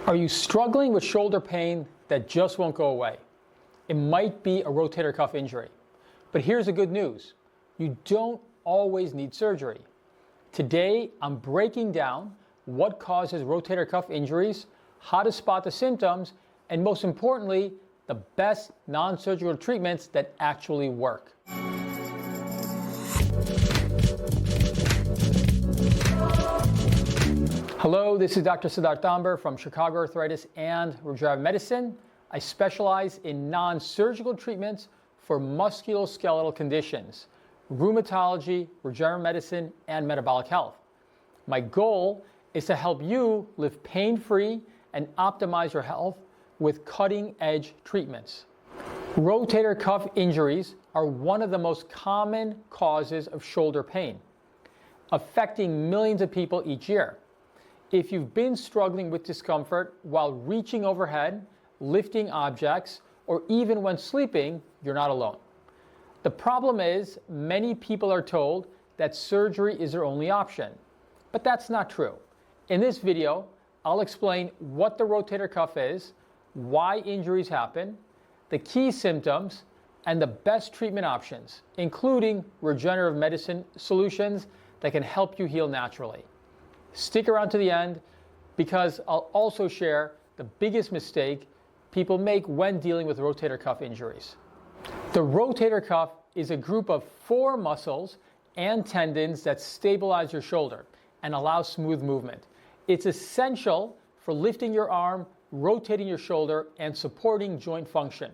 Are you struggling with shoulder pain that just won't go away? It might be a rotator cuff injury. But here's the good news. You don't always need surgery. Today, I'm breaking down what causes rotator cuff injuries, how to spot the symptoms, and most importantly, the best non-surgical treatments that actually work. Hello, this is Dr. Siddharth Amber from Chicago Arthritis and Regenerative Medicine. I specialize in non-surgical treatments for musculoskeletal conditions, rheumatology, regenerative medicine, and metabolic health. My goal is to help you live pain-free and optimize your health with cutting-edge treatments. Rotator cuff injuries are one of the most common causes of shoulder pain, affecting millions of people each year. If you've been struggling with discomfort while reaching overhead, lifting objects, or even when sleeping, you're not alone. The problem is, many people are told that surgery is their only option, but that's not true. In this video, I'll explain what the rotator cuff is, why injuries happen, the key symptoms, and the best treatment options, including regenerative medicine solutions that can help you heal naturally. Stick around to the end because I'll also share the biggest mistake people make when dealing with rotator cuff injuries. The rotator cuff is a group of 4 muscles and tendons that stabilize your shoulder and allow smooth movement. It's essential for lifting your arm, rotating your shoulder, and supporting joint function.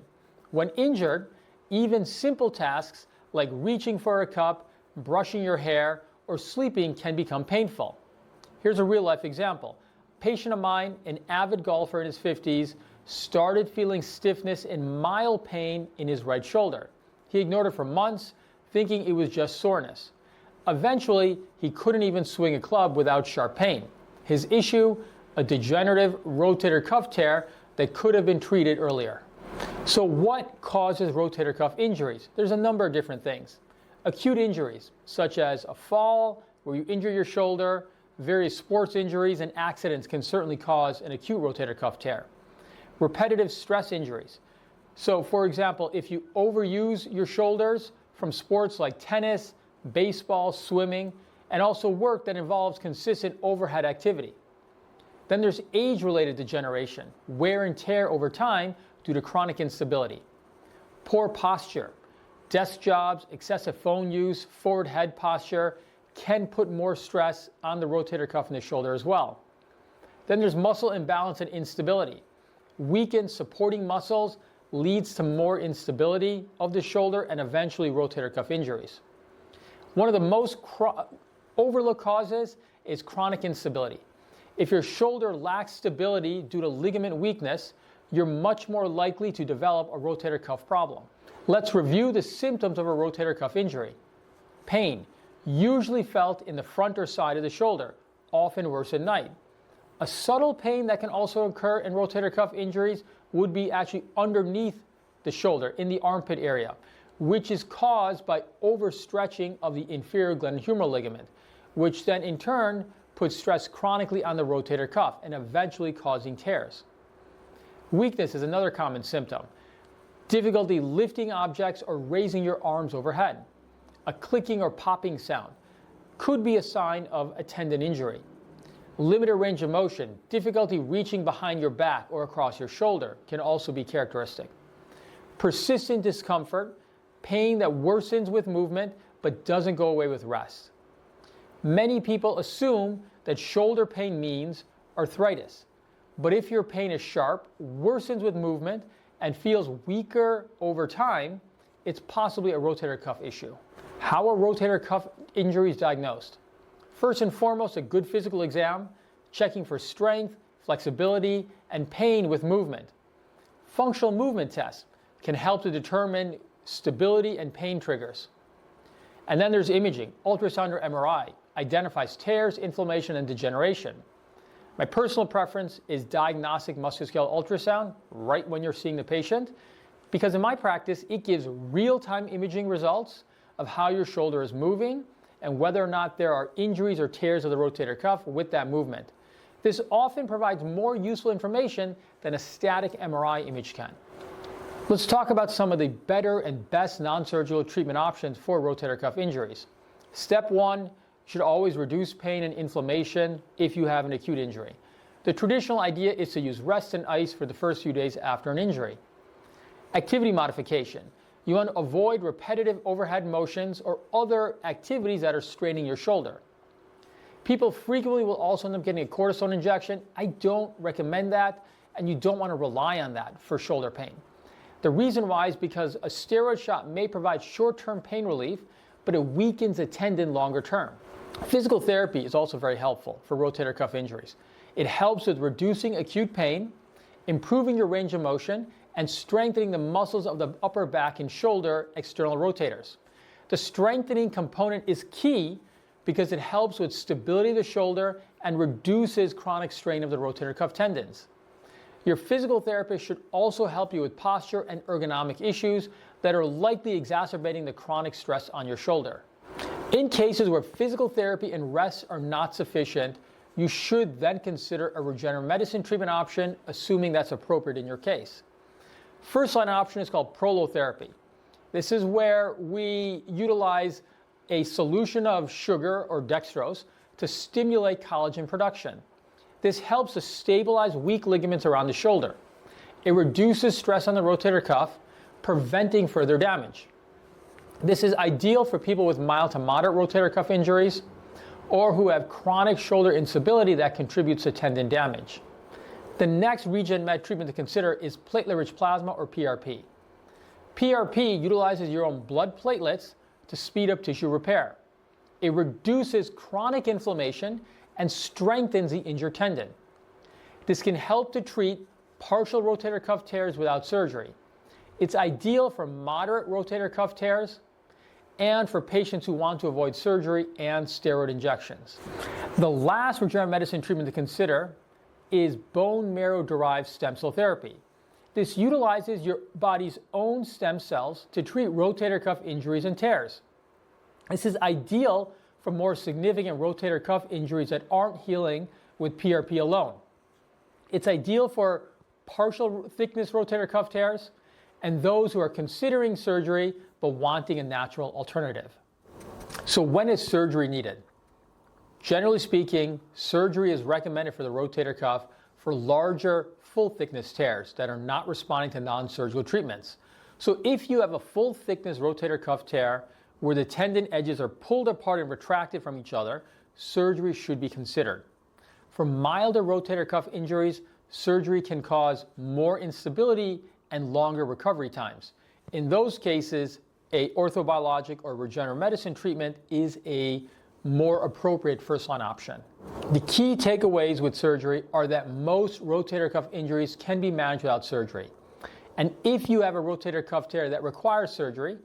When injured, even simple tasks like reaching for a cup, brushing your hair, or sleeping can become painful. Here's a real-life example. A patient of mine, an avid golfer in his 50s, started feeling stiffness and mild pain in his right shoulder. He ignored it for months, thinking it was just soreness. Eventually, he couldn't even swing a club without sharp pain. His issue, a degenerative rotator cuff tear that could have been treated earlier. So what causes rotator cuff injuries? There's a number of different things. Acute injuries, such as a fall where you injure your shoulder, various sports injuries and accidents can certainly cause an acute rotator cuff tear. Repetitive stress injuries. So, for example, if you overuse your shoulders from sports like tennis, baseball, swimming, and also work that involves consistent overhead activity. Then there's age-related degeneration, wear and tear over time due to chronic instability. Poor posture. Desk jobs, excessive phone use, forward head posture can put more stress on the rotator cuff in the shoulder as well. Then there's muscle imbalance and instability. Weakened supporting muscles leads to more instability of the shoulder and eventually rotator cuff injuries. One of the most overlooked causes is chronic instability. If your shoulder lacks stability due to ligament weakness, you're much more likely to develop a rotator cuff problem. Let's review the symptoms of a rotator cuff injury. Pain, usually felt in the front or side of the shoulder, often worse at night. A subtle pain that can also occur in rotator cuff injuries would be actually underneath the shoulder, in the armpit area, which is caused by overstretching of the inferior glenohumeral ligament, which then in turn puts stress chronically on the rotator cuff and eventually causing tears. Weakness is another common symptom. Difficulty lifting objects or raising your arms overhead. A clicking or popping sound could be a sign of a tendon injury. Limited range of motion, difficulty reaching behind your back or across your shoulder can also be characteristic. Persistent discomfort, pain that worsens with movement but doesn't go away with rest. Many people assume that shoulder pain means arthritis, but if your pain is sharp, worsens with movement, and feels weaker over time, it's possibly a rotator cuff issue. How are rotator cuff injuries diagnosed? First and foremost, a good physical exam, checking for strength, flexibility, and pain with movement. Functional movement tests can help to determine stability and pain triggers. And then there's imaging. Ultrasound or MRI identifies tears, inflammation, and degeneration. My personal preference is diagnostic musculoskeletal ultrasound right when you're seeing the patient, because in my practice, it gives real-time imaging results of how your shoulder is moving and whether or not there are injuries or tears of the rotator cuff with that movement. This often provides more useful information than a static MRI image can. Let's talk about some of the better and best non-surgical treatment options for rotator cuff injuries. Step 1, you should always reduce pain and inflammation if you have an acute injury. The traditional idea is to use rest and ice for the first few days after an injury. Activity modification. You want to avoid repetitive overhead motions or other activities that are straining your shoulder. People frequently will also end up getting a cortisone injection. I don't recommend that, and you don't want to rely on that for shoulder pain. The reason why is because a steroid shot may provide short-term pain relief, but it weakens the tendon longer term. Physical therapy is also very helpful for rotator cuff injuries. It helps with reducing acute pain, improving your range of motion, and strengthening the muscles of the upper back and shoulder external rotators. The strengthening component is key because it helps with stability of the shoulder and reduces chronic strain of the rotator cuff tendons. Your physical therapist should also help you with posture and ergonomic issues that are likely exacerbating the chronic stress on your shoulder. In cases where physical therapy and rest are not sufficient, you should then consider a regenerative medicine treatment option, assuming that's appropriate in your case. First line option is called prolotherapy. This is where we utilize a solution of sugar or dextrose to stimulate collagen production. This helps to stabilize weak ligaments around the shoulder. It reduces stress on the rotator cuff, preventing further damage. This is ideal for people with mild to moderate rotator cuff injuries or who have chronic shoulder instability that contributes to tendon damage. The next Regen Med treatment to consider is platelet-rich plasma, or PRP. PRP utilizes your own blood platelets to speed up tissue repair. It reduces chronic inflammation and strengthens the injured tendon. This can help to treat partial rotator cuff tears without surgery. It's ideal for moderate rotator cuff tears and for patients who want to avoid surgery and steroid injections. The last regenerative medicine treatment to consider is bone marrow-derived stem cell therapy. This utilizes your body's own stem cells to treat rotator cuff injuries and tears. This is ideal for more significant rotator cuff injuries that aren't healing with PRP alone. It's ideal for partial thickness rotator cuff tears and those who are considering surgery but wanting a natural alternative. So when is surgery needed? Generally speaking, surgery is recommended for the rotator cuff for larger, full-thickness tears that are not responding to non-surgical treatments. So if you have a full-thickness rotator cuff tear where the tendon edges are pulled apart and retracted from each other, surgery should be considered. For milder rotator cuff injuries, surgery can cause more instability and longer recovery times. In those cases, a orthobiologic or regenerative medicine treatment is a more appropriate first-line option. The key takeaways with surgery are that most rotator cuff injuries can be managed without surgery. And if you have a rotator cuff tear that requires surgery,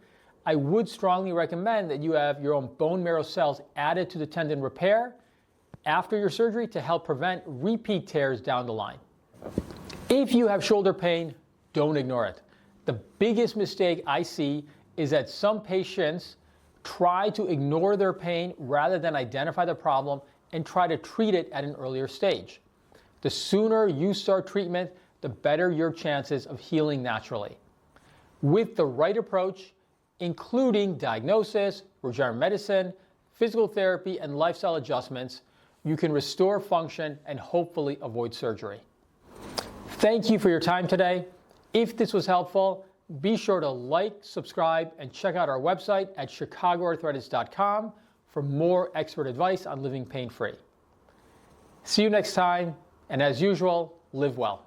I would strongly recommend that you have your own bone marrow cells added to the tendon repair after your surgery to help prevent repeat tears down the line. If you have shoulder pain, don't ignore it. The biggest mistake I see is that some patients try to ignore their pain rather than identify the problem and try to treat it at an earlier stage. The sooner you start treatment, the better your chances of healing naturally. With the right approach, including diagnosis, regenerative medicine, physical therapy, and lifestyle adjustments, you can restore function and hopefully avoid surgery. Thank you for your time today. If this was helpful, be sure to like, subscribe, and check out our website at chicagoarthritis.com for more expert advice on living pain-free. See you next time, and as usual, live well.